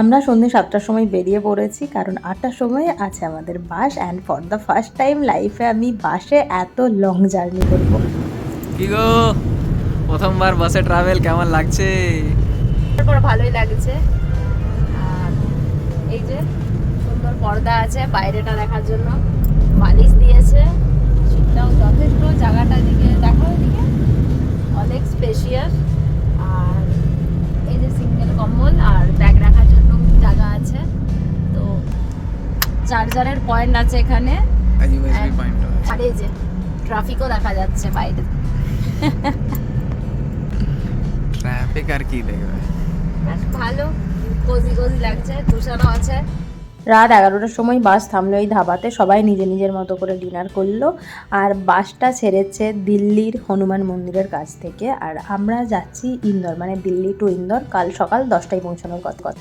আমরা সন্ধ্যে 7টার সময় বেরিয়ে পড়েছি, কারণ 8টার সময় আছে আমাদের bus. And for the first time লাইফে আমি বাসে এত লং জার্নি করব। কি গো, প্রথমবার বাসে ট্রাভেল কেমন লাগছে? তারপর ভালোই লাগছে। আর এই যে সুন্দর পর্দা আছে বাইরেটা দেখার জন্য, বালিশ দিয়েছে, সিটটাও যথেষ্ট, জায়গাটা দিকে দেখো, এদিকে অনেক স্পেশিয়াস। আর এই যে সিঙ্গেল কম্বল আর ব্যাগ রাখার জন্য জায়গা আছে। তো চার্জারের পয়েন্ট আছে এখানে। আর এই যে ট্রাফিকও দেখা যাচ্ছে বাইরে। ট্রাফিক আর কি দেখবে, বেশ ভালো, কোজি কোজি লাগছে, কুশনও আছে। রাত 11টার সময় বাস থামলো এই ধাবাতে, সবাই নিজের নিজের মতো করে ডিনার করলো। আর বাসটা ছেড়েছে দিল্লির হনুমান মন্দিরের কাছ থেকে, আর আমরা যাচ্ছি ইন্দোর, মানে দিল্লি টু ইন্দোর। কাল সকাল 10টায় পৌঁছানোর কথা।